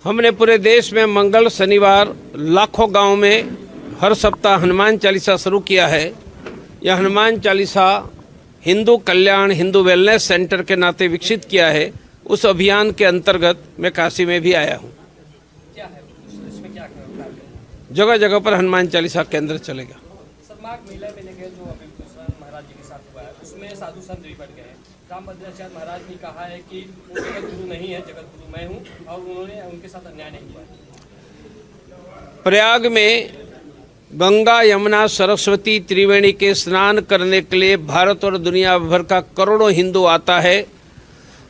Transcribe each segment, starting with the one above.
हमने पूरे देश में मंगल शनिवार लाखों गांव में हर सप्ताह हनुमान चालीसा शुरू किया है। यह हनुमान चालीसा हिंदू कल्याण हिंदू वेलनेस सेंटर के नाते विकसित किया है। उस अभियान के अंतर्गत मैं काशी में भी आया हूँ। जगह जगह पर हनुमान चालीसा केंद्र चलेगा। महाराज जी के साथ हुआ है, उसमें साधु संत भी बढ़ गए हैं। रामभद्राचार्य महाराज ने कहा है कि वो जगत गुरु नहीं है, जगत गुरु मैं हूँ, और उन्होंने उनके साथ अन्याय नहीं हुआ है। प्रयाग में गंगा यमुना सरस्वती त्रिवेणी के स्नान करने के लिए भारत और दुनिया भर का करोड़ों हिंदू आता है,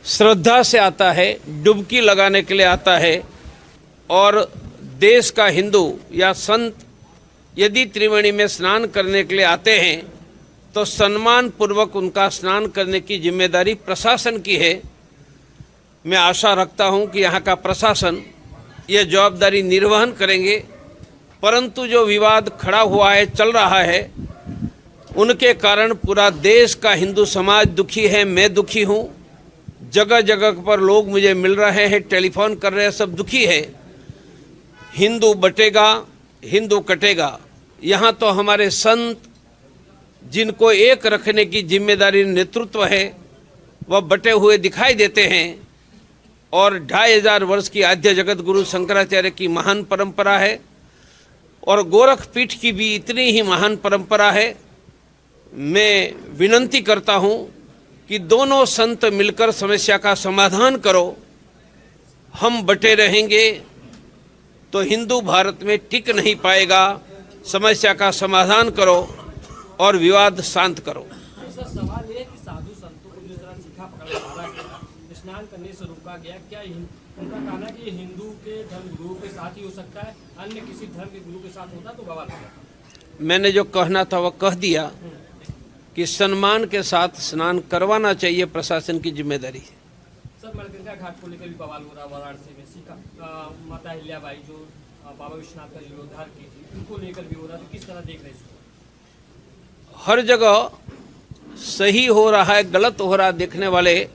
श्रद्धा से आता है, डुबकी लगाने के लिए आता है। और देश का हिंदू या संत यदि त्रिवेणी में स्नान करने के लिए आते हैं तो सम्मान पूर्वक उनका स्नान करने की जिम्मेदारी प्रशासन की है। मैं आशा रखता हूं कि यहाँ का प्रशासन ये जवाबदारी निर्वहन करेंगे। परंतु जो विवाद खड़ा हुआ है, चल रहा है, उनके कारण पूरा देश का हिंदू समाज दुखी है, मैं दुखी हूँ। जगह जगह पर लोग मुझे मिल रहे हैं, टेलीफोन कर रहे हैं, सब दुखी है। हिंदू बटेगा, हिंदू कटेगा। यहाँ तो हमारे संत जिनको एक रखने की जिम्मेदारी नेतृत्व है, वह बटे हुए दिखाई देते हैं। और 2500 वर्ष की आद्य जगत गुरु शंकराचार्य की महान परंपरा है और गोरख पीठ की भी इतनी ही महान परंपरा है। मैं विनंती करता हूँ कि दोनों संत मिलकर समस्या का समाधान करो। हम बटे रहेंगे तो हिंदू भारत में टिक नहीं पाएगा। समस्या का समाधान करो और विवाद शांत करो। सर, सवाल ये कि साधु संतों को जिस तरह सीखा पकड़ा गया, स्नान करने से रोका गया, क्या उनका कहना है कि हिंदू के धर्म गुरु के साथ ही हो सकता है, अन्य किसी धर्म के गुरु के साथ होता तो बवाल होगा। मैंने जो कहना था वह कह दिया कि सम्मान के साथ स्नान करवाना चाहिए, प्रशासन की जिम्मेदारी है। सर, मणिकर्णिका घाट को लेकर भी बवाल हो रहा है वाराणसी में। सीखा माता अहिल्याबाई जो बाबा विश्वनाथ का जीर्णोद्धार की थी, उनको लेकर भी हो रहा है, तो किस तरह देख रहे हैं इसको? हर जगह सही हो रहा है, गलत हो रहा है देखने वाले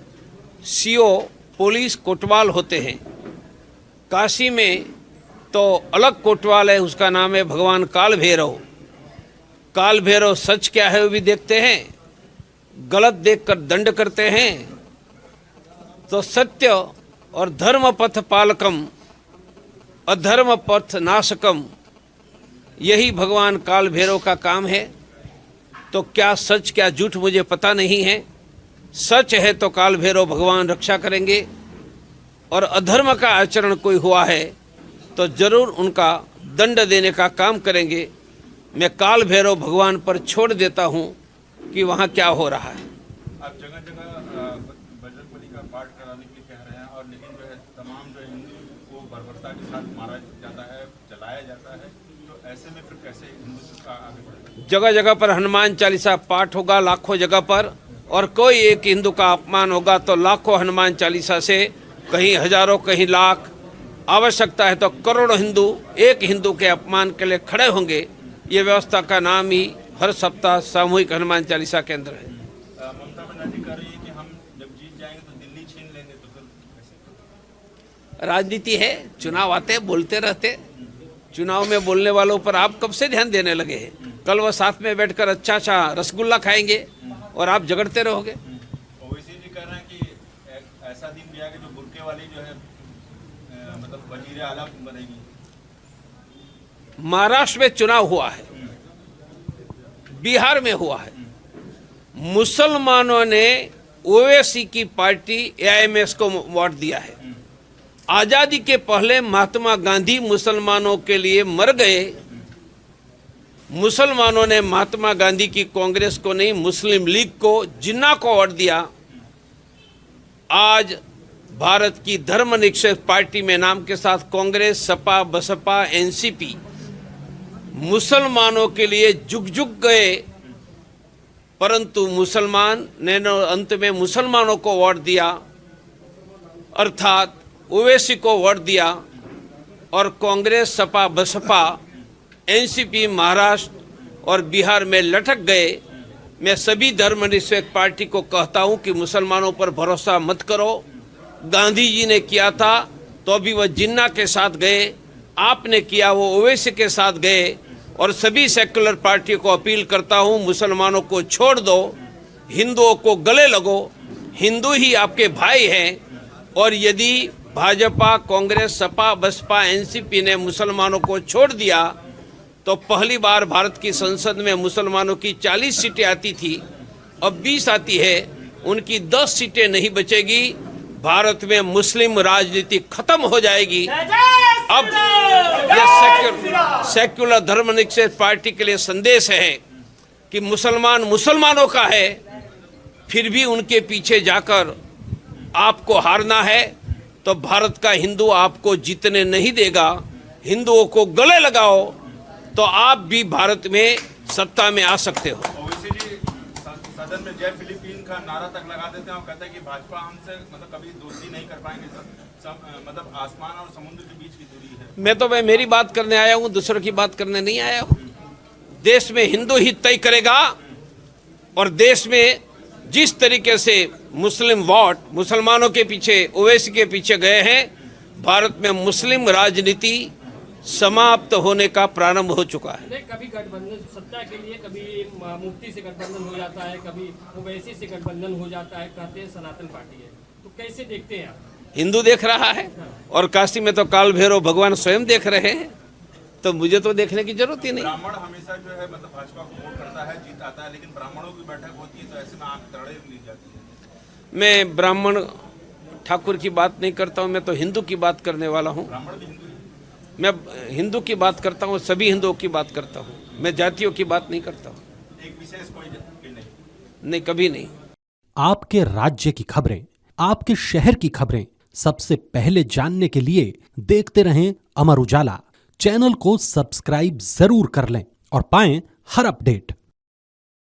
सीओ पुलिस कोतवाल होते हैं। काशी में तो अलग कोतवाल है, उसका नाम है भगवान काल भैरव। काल भैरव सच क्या है वो भी देखते हैं, गलत देखकर दंड करते हैं। तो सत्य और धर्म पथ पालकम अधर्म पथ नाशकम, यही भगवान काल भैरव का काम है। तो क्या सच क्या झूठ मुझे पता नहीं है। सच है तो काल भैरव भगवान रक्षा करेंगे, और अधर्म का आचरण कोई हुआ है तो जरूर उनका दंड देने का काम करेंगे। मैं काल भैरव भगवान पर छोड़ देता हूं कि वहां क्या हो रहा है। आप जगह जगह बजरंगबली का पाठ कराने के लिए कह रहे हैं, और लेकिन जो है तमाम जो हिंदू को बर्बरता के साथ मारा जाता है, जलाया जाता है, तो ऐसे में फिर कैसे हिंदू का आगे बढ़ेगा? जगह जगह पर हनुमान चालीसा पाठ होगा, लाखों जगह पर, और कोई एक हिंदू का अपमान होगा तो लाखों हनुमान चालीसा से, कहीं हजारों कहीं लाख, आवश्यकता है तो करोड़ों हिंदू एक हिंदू के अपमान के लिए खड़े होंगे। ये व्यवस्था का नाम ही हर सप्ताह सामूहिक हनुमान चालीसा केंद्र है। ममता बनर्जी कह रही है कि हम जब जीत जाएंगे तो दिल्ली छीन लेंगे, तो फिर कैसे? राजनीति है, चुनाव आते बोलते रहते। चुनाव में बोलने वालों पर आप कब से ध्यान देने लगे हैं? कल वह साथ में बैठकर अच्छा अच्छा रसगुल्ला खाएंगे और आप झगड़ते रहोगे। ओवैसी जी कह रहे हैं कि ऐसा दिन भी आएगा जो बुर्के वाली जो है मतलब वजीर आला बनेगी। महाराष्ट्र में चुनाव हुआ है, बिहार में हुआ है। मुसलमानों ने ओवैसी की पार्टी एआईएमएस को वोट दिया है। आजादी के पहले महात्मा गांधी मुसलमानों के लिए मर गए। मुसलमानों ने महात्मा गांधी की कांग्रेस को नहीं, मुस्लिम लीग को, जिन्ना को वोट दिया। आज भारत की धर्मनिरपेक्ष पार्टी में नाम के साथ कांग्रेस, सपा, बसपा, एनसीपी मुसलमानों के लिए जुग जुग गए, परंतु मुसलमान ने अंत में मुसलमानों को वोट दिया, अर्थात ओवैसी को वोट दिया। और कांग्रेस, सपा, बसपा, एनसीपी महाराष्ट्र और बिहार में लटक गए। मैं सभी धर्मनिरपेक्ष पार्टी को कहता हूं कि मुसलमानों पर भरोसा मत करो। गांधी जी ने किया था, तो अभी वह जिन्ना के साथ गए, आपने किया वो ओवैसी के साथ गए। और सभी सेक्युलर पार्टियों को अपील करता हूं, मुसलमानों को छोड़ दो, हिंदुओं को गले लगो, हिंदू ही आपके भाई हैं। और यदि भाजपा, कांग्रेस, सपा, बसपा, एनसीपी ने मुसलमानों को छोड़ दिया तो पहली बार भारत की संसद में मुसलमानों की 40 सीटें आती थी, अब 20 आती है, उनकी 10 सीटें नहीं बचेगी। भारत में मुस्लिम राजनीति खत्म हो जाएगी। अब यह सेक्युलर धर्मनिरपेक्ष पार्टी के लिए संदेश है कि मुसलमान मुसलमानों का है, फिर भी उनके पीछे जाकर आपको हारना है तो भारत का हिंदू आपको जीतने नहीं देगा। हिंदुओं को गले लगाओ तो आप भी भारत में सत्ता में आ सकते हो। ओवैसी जी सदन में जय फिलीपीन का नारा तक लगा देते हैं और कहते हैं कि भाजपा हमसे मतलब कभी दोस्ती नहीं कर पाएंगे, मतलब आसमान और समुद्र के बीच की दूरी है। मैं मेरी बात करने आया हूं, दूसरों की बात करने नहीं आया हूं। देश में हिंदू हित तय करेगा और देश में जिस तरीके से मुस्लिम वोट मुसलमानों के पीछे, ओवैसी के पीछे गए हैं, भारत में मुस्लिम राजनीति समाप्त होने का प्रारंभ हो चुका है। कभी गठबंधन सत्ता के लिए, कभी मुफ्ती से गठबंधन हो जाता है, कभी ओवैसी से गठबंधन हो जाता है, कहते हैं सनातन पार्टी है, तो कैसे देखते हैं आप? हिंदू देख रहा है और काशी में तो काल भैरव भगवान स्वयं देख रहे हैं, तो मुझे तो देखने की जरूरत ही नहीं। ब्राह्मण हमेशा जो है मतलब भाजपा को वोट करता है, जीत आता है, लेकिन ब्राह्मणों की बैठक होती है तो ऐसे में आंख तड़े ली जाती है। मैं ब्राह्मण ठाकुर की बात नहीं करता हूँ, मैं तो हिंदू की बात करने वाला हूँ। ब्राह्मण भी हिंदू है। मैं हिंदू की बात करता हूँ, सभी हिंदुओं की बात करता हूँ, मैं जातियों की बात नहीं करता हूँ। एक विशेष कोई नहीं, कभी नहीं। आपके राज्य की खबरें, आपके शहर की खबरें सबसे पहले जानने के लिए देखते रहें अमर उजाला। चैनल को सब्सक्राइब जरूर कर लें और पाएं हर अपडेट।